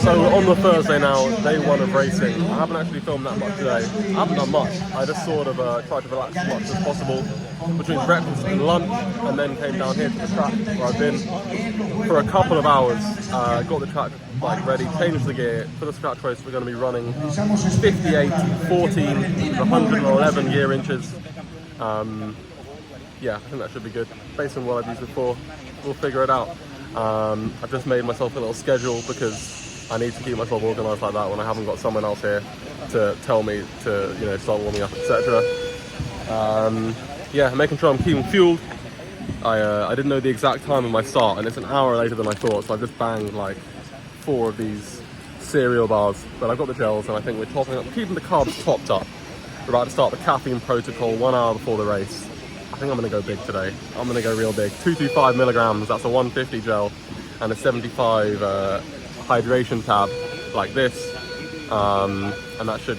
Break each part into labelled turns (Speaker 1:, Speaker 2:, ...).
Speaker 1: So on the Thursday now, day one of racing. I haven't actually filmed that much today. I haven't done much. I just sort of tried to relax as much as possible between breakfast and lunch, and then came down here to the track where I've been for a couple of hours. Got the track like ready, changed the gear. For the scratch race, we're going to be running 58, 14, 111 gear inches. Yeah, I think that should be good. Based on what I've used before, we'll figure it out. I've just made myself a little schedule because I need to keep myself organised like that when I haven't got someone else here to tell me to, you know, start warming up, etc. Yeah, making sure I'm keeping fueled. I didn't know the exact time of my start, and it's an hour later than I thought, so I've just banged like 4 of these cereal bars, but I've got the gels, and I think we're topping up, keeping the carbs topped up. We're about to start the caffeine protocol 1 hour before the race. I think I'm going to go big today. I'm going to go real big. 225 milligrams, that's a 150 gel, and a 75 hydration tab like this, and that should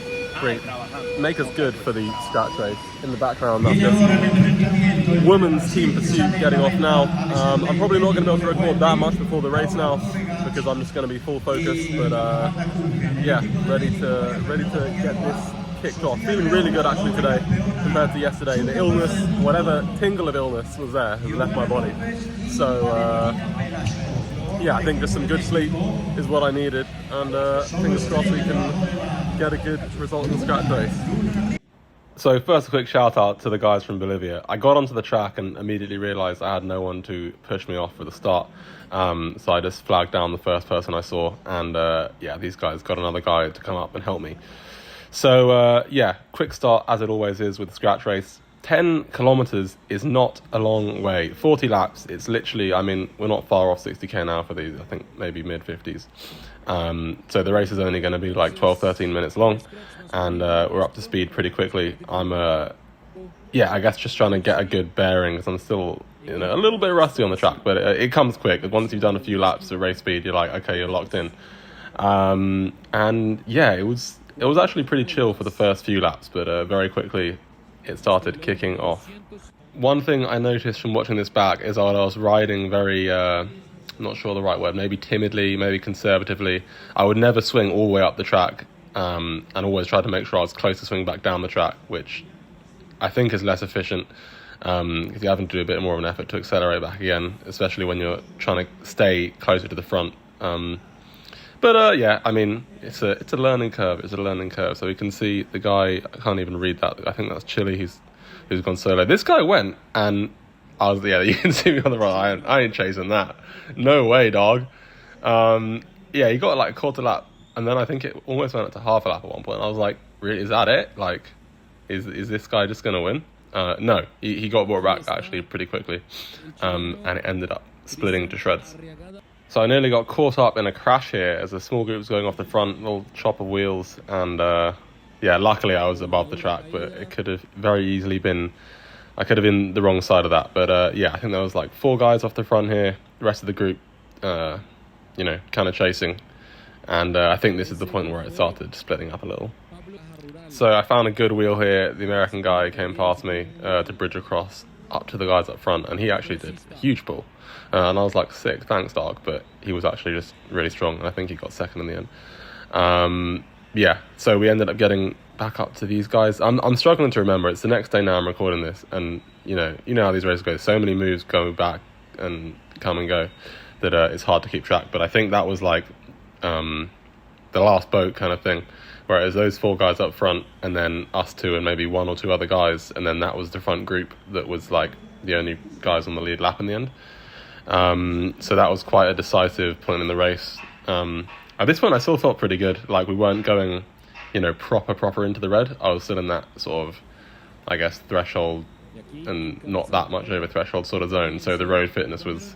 Speaker 1: make us good for the scratch race. In the background, that's just women's team pursuit getting off now. I'm probably not going to be able to record that much before the race now because I'm just going to be full focus, but yeah, ready to get this kicked off. Feeling really good actually today compared to yesterday. The illness, whatever tingle of illness was there, has left my body. So yeah, I think just some good sleep is what I needed, and fingers crossed we can get a good result in the scratch race. So first, a quick shout out to the guys from Bolivia. I got onto the track and immediately realised I had no one to push me off for the start. So I just flagged down the first person I saw, and yeah, these guys got another guy to come up and help me. So yeah, quick start as it always is with the scratch race. 10 kilometers is not a long way. 40 laps, it's literally, I mean, we're not far off 60k now for these, I think maybe mid 50s. So the race is only going to be like 12-13 minutes long, and we're up to speed pretty quickly. I'm yeah, I guess just trying to get a good bearing because I'm still, you know, a little bit rusty on the track, but it comes quick. Once you've done a few laps of race speed, you're like, okay, you're locked in. And yeah, it was actually pretty chill for the first few laps, but very quickly it started kicking off. One thing I noticed from watching this back is that I was riding very, not sure the right word, maybe timidly, maybe conservatively. I would never swing all the way up the track, and always try to make sure I was close to swing back down the track, which I think is less efficient, because you're having to do a bit more of an effort to accelerate back again, especially when you're trying to stay closer to the front. But yeah, I mean, it's a learning curve. It's a learning curve. So we can see the guy. I can't even read that. I think that's Chile. Who's gone solo. This guy went, and I was, yeah. You can see me on the right. I ain't chasing that. No way, dog. Yeah, he got like a quarter lap, and then I think it almost went up to half a lap at one point. And I was like, really, is that it? Like, is this guy just gonna win? No, he got brought back actually pretty quickly, and it ended up splitting to shreds. So I nearly got caught up in a crash here as a small group was going off the front, little chop of wheels, and yeah, luckily I was above the track, but it could have very easily been, I could have been the wrong side of that. But yeah, I think there was like 4 guys off the front here, the rest of the group, you know, kind of chasing, and I think this is the point where it started splitting up a little. So I found a good wheel here. The American guy came past me to bridge across up to the guys up front, and he actually did a huge pull. And I was like, sick, thanks, dog. But he was actually just really strong, and I think he got second in the end. Yeah, so we ended up getting back up to these guys. I'm struggling to remember. It's the next day now I'm recording this, and you know how these races go. So many moves go back and come and go that it's hard to keep track. But I think that was like the last boat kind of thing, where it was those 4 guys up front, and then us 2 and maybe 1 or 2 other guys, and then that was the front group that was like the only guys on the lead lap in the end. So that was quite a decisive point in the race. At this point I still felt pretty good, like we weren't going, you know, proper into the red. I was still in that sort of, I guess, threshold and not that much over threshold sort of zone, so the road fitness was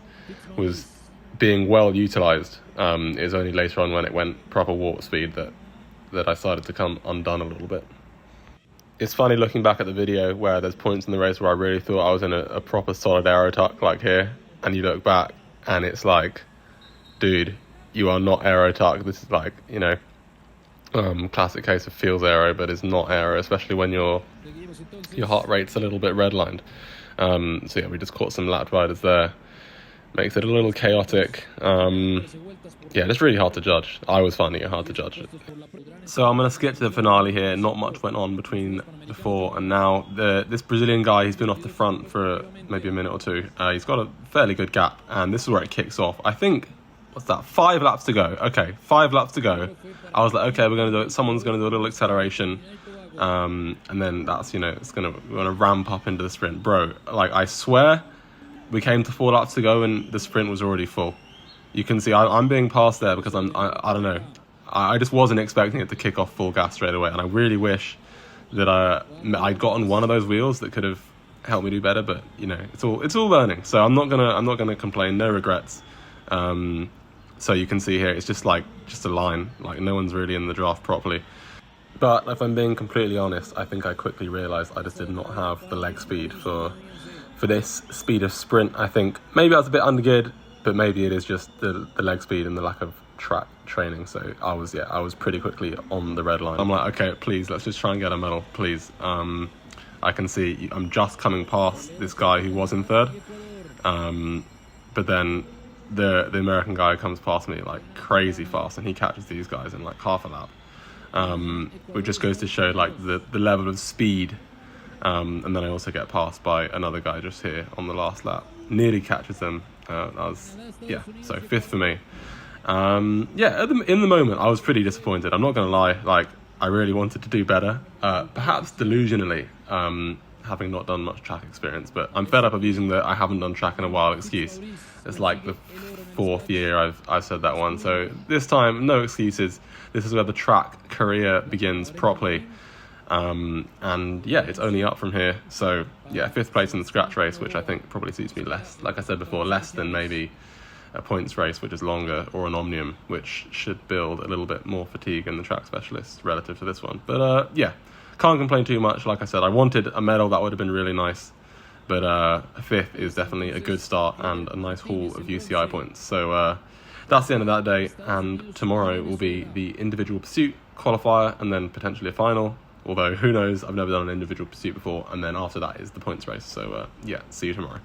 Speaker 1: being well utilised. It was only later on when it went proper warp speed that I started to come undone a little bit. It's funny looking back at the video where there's points in the race where I really thought I was in a proper solid aero tuck like here, and you look back and it's like, dude, you are not aero tuck. This is like, you know, classic case of feels aero but is not aero, especially when your heart rate's a little bit redlined. So yeah, we just caught some lap riders there. makes it a little chaotic. Yeah, it's really hard to judge. I was finding it hard to judge it. So I'm going to skip to the finale here. Not much went on between before and now. This Brazilian guy, he's been off the front for maybe a minute or two. He's got a fairly good gap, and this is where it kicks off. I think, what's that, 5 laps to go. Okay, 5 laps to go. I was like, okay, we're going to do it. Someone's going to do a little acceleration. And then that's, you know, we're going to ramp up into the sprint. Bro, like, I swear we came to 4 laps to go and the sprint was already full. You can see I'm being passed there because I don't know. I just wasn't expecting it to kick off full gas straight away, and I really wish that I'd gotten one of those wheels that could have helped me do better. But you know, it's all learning. So I'm not gonna complain. No regrets. So you can see here, it's just a line. Like no one's really in the draft properly. But if I'm being completely honest, I think I quickly realised I just did not have the leg speed for this speed of sprint. I think maybe I was a bit undergeared, but maybe it is just the leg speed and the lack of track training. So I was pretty quickly on the red line. I'm like, okay, please, let's just try and get a medal, please. I can see I'm just coming past this guy who was in third, but then the American guy comes past me like crazy fast, and he catches these guys in like half a lap, which just goes to show like the level of speed. And then I also get passed by another guy just here on the last lap. Nearly catches them. So 5th for me. In the moment, I was pretty disappointed. I'm not going to lie. Like, I really wanted to do better. Perhaps delusionally, having not done much track experience. But I'm fed up of using the I haven't done track in a while excuse. It's like the 4th year I've said that one. So this time, no excuses. This is where the track career begins properly. And yeah, it's only up from here. So yeah, 5th place in the scratch race, which I think probably suits me less. Like I said before, less than maybe a points race, which is longer, or an Omnium, which should build a little bit more fatigue in the track specialist relative to this one. But yeah, can't complain too much. Like I said, I wanted a medal. That would have been really nice. But a 5th is definitely a good start and a nice haul of UCI points. So that's the end of that day. And tomorrow will be the individual pursuit qualifier and then potentially a final. Although, who knows, I've never done an individual pursuit before, and then after that is the points race. So, yeah, see you tomorrow.